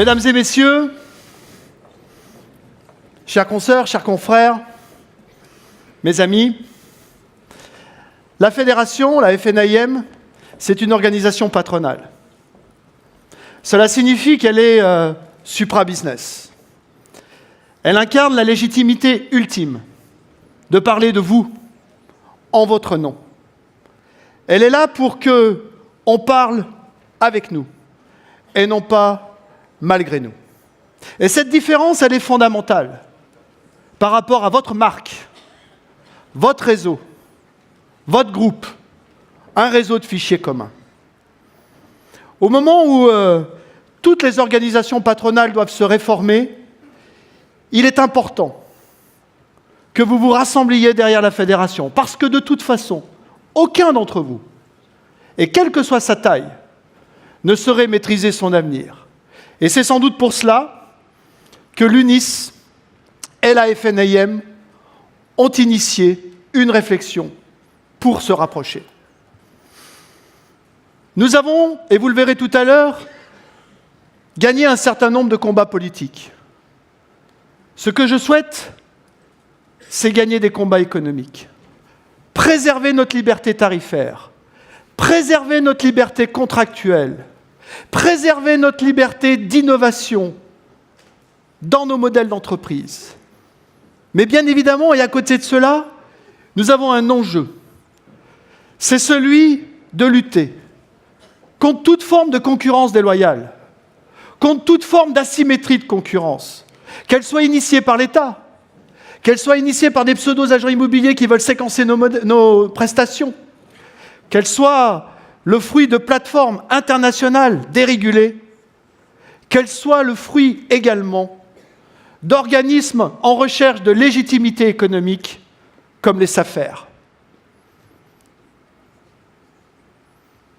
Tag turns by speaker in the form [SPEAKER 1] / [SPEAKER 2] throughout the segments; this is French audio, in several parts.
[SPEAKER 1] Mesdames et messieurs, chers consoeurs, chers confrères, mes amis, la fédération, la FNIM, c'est une organisation patronale. Cela signifie qu'elle est supra-business. Elle incarne la légitimité ultime de parler de vous en votre nom. Elle est là pour qu'on parle avec nous et non pas malgré nous. Et cette différence, elle est fondamentale par rapport à votre marque, votre réseau, votre groupe, un réseau de fichiers communs. Au moment où toutes les organisations patronales doivent se réformer, il est important que vous vous rassembliez derrière la fédération, parce que de toute façon, aucun d'entre vous, et quelle que soit sa taille, ne saurait maîtriser son avenir. Et c'est sans doute pour cela que l'UNIS et la FNIM ont initié une réflexion pour se rapprocher. Nous avons, et vous le verrez tout à l'heure, gagné un certain nombre de combats politiques. Ce que je souhaite, c'est gagner des combats économiques, préserver notre liberté tarifaire, préserver notre liberté contractuelle, préserver notre liberté d'innovation dans nos modèles d'entreprise. Mais bien évidemment, et à côté de cela, nous avons un enjeu. C'est celui de lutter contre toute forme de concurrence déloyale, contre toute forme d'asymétrie de concurrence, qu'elle soit initiée par l'État, qu'elle soit initiée par des pseudo-agents immobiliers qui veulent séquencer nos prestations, qu'elle soit le fruit de plateformes internationales dérégulées, qu'elle soit le fruit également d'organismes en recherche de légitimité économique comme les SAFER.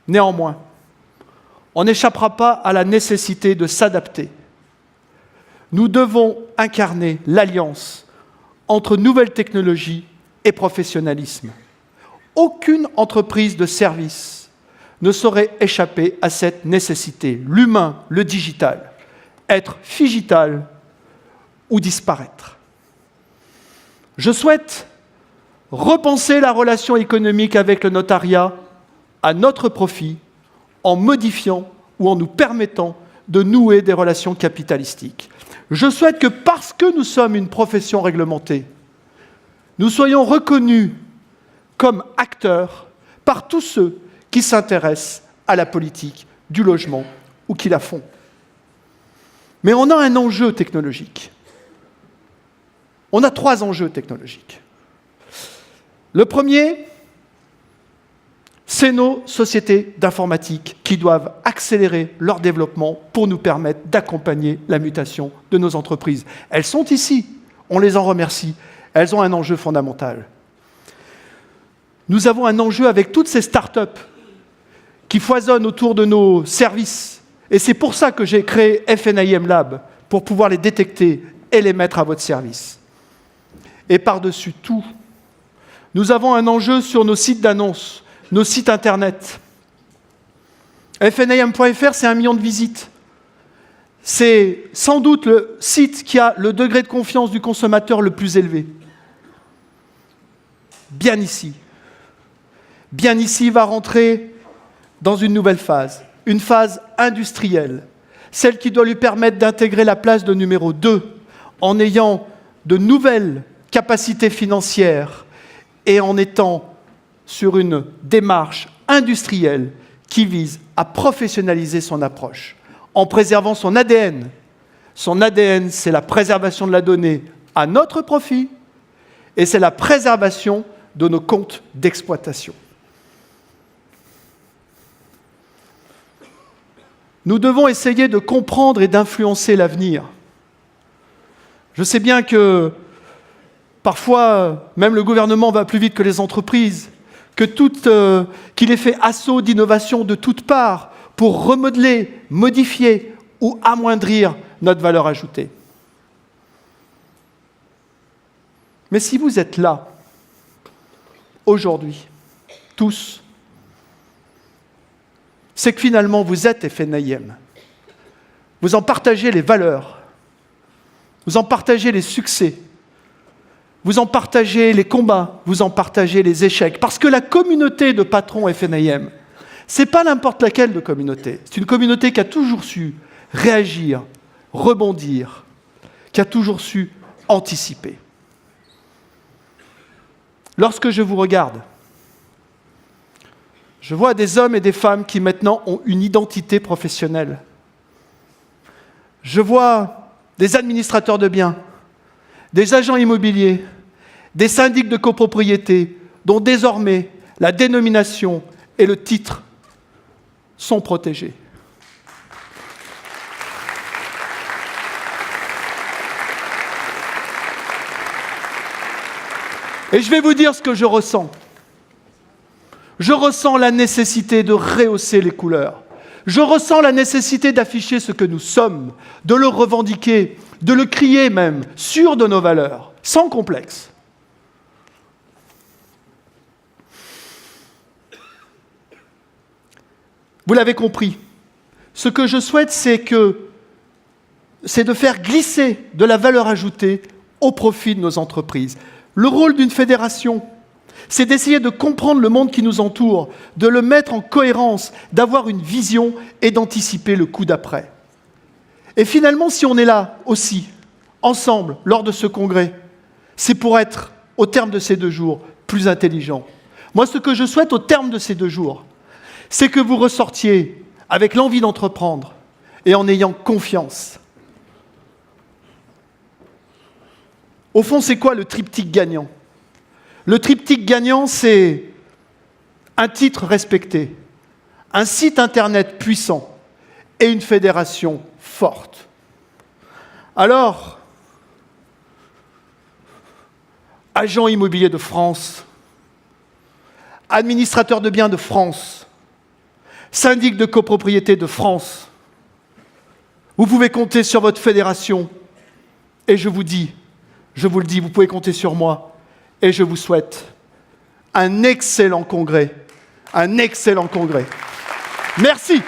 [SPEAKER 1] Néanmoins, on n'échappera pas à la nécessité de s'adapter. Nous devons incarner l'alliance entre nouvelles technologies et professionnalisme. Aucune entreprise de service ne saurait échapper à cette nécessité. L'humain, le digital, être figital ou disparaître. Je souhaite repenser la relation économique avec le notariat à notre profit, en modifiant ou en nous permettant de nouer des relations capitalistiques. Je souhaite que parce que nous sommes une profession réglementée, nous soyons reconnus comme acteurs par tous ceux qui s'intéressent à la politique du logement ou qui la font. Mais on a un enjeu technologique. On a 3 enjeux technologiques. Le premier, c'est nos sociétés d'informatique qui doivent accélérer leur développement pour nous permettre d'accompagner la mutation de nos entreprises. Elles sont ici, on les en remercie. Elles ont un enjeu fondamental. Nous avons un enjeu avec toutes ces start-up qui foisonnent autour de nos services. Et c'est pour ça que j'ai créé FNIM Lab, pour pouvoir les détecter et les mettre à votre service. Et par-dessus tout, nous avons un enjeu sur nos sites d'annonces, nos sites internet. FNIM.fr, c'est 1 million de visites. C'est sans doute le site qui a le degré de confiance du consommateur le plus élevé. Bien ici va rentrer dans une nouvelle phase, une phase industrielle, celle qui doit lui permettre d'intégrer la place de numéro 2 en ayant de nouvelles capacités financières et en étant sur une démarche industrielle qui vise à professionnaliser son approche, en préservant son ADN. Son ADN, c'est la préservation de la donnée à notre profit et c'est la préservation de nos comptes d'exploitation. Nous devons essayer de comprendre et d'influencer l'avenir. Je sais bien que parfois, même le gouvernement va plus vite que les entreprises, qu'il est fait assaut d'innovation de toutes parts pour remodeler, modifier ou amoindrir notre valeur ajoutée. Mais si vous êtes là, aujourd'hui, tous, c'est que finalement vous êtes FNIM. vous en partagez les valeurs, vous en partagez les succès, vous en partagez les combats, vous en partagez les échecs. Parce que la communauté de patrons FNIM, ce n'est pas n'importe laquelle de communauté. C'est une communauté qui a toujours su réagir, rebondir, qui a toujours su anticiper. Lorsque je vous regarde, je vois des hommes et des femmes qui maintenant ont une identité professionnelle. Je vois des administrateurs de biens, des agents immobiliers, des syndics de copropriété, dont désormais la dénomination et le titre sont protégés. Et je vais vous dire ce que je ressens. Je ressens la nécessité de rehausser les couleurs. Je ressens la nécessité d'afficher ce que nous sommes, de le revendiquer, de le crier même, sûr de nos valeurs, sans complexe. Vous l'avez compris, ce que je souhaite, c'est de faire glisser de la valeur ajoutée au profit de nos entreprises. Le rôle d'une fédération, c'est d'essayer de comprendre le monde qui nous entoure, de le mettre en cohérence, d'avoir une vision et d'anticiper le coup d'après. Et finalement, si on est là aussi, ensemble, lors de ce congrès, c'est pour être, au terme de ces 2 jours, plus intelligent. Moi, ce que je souhaite au terme de ces 2 jours, c'est que vous ressortiez avec l'envie d'entreprendre et en ayant confiance. Au fond, c'est quoi le triptyque gagnant ? Le triptyque gagnant, c'est un titre respecté, un site internet puissant et une fédération forte. Alors, agent immobilier de France, administrateur de biens de France, syndic de copropriété de France, vous pouvez compter sur votre fédération et je vous le dis, vous pouvez compter sur moi. Et je vous souhaite un excellent congrès. Un excellent congrès. Merci.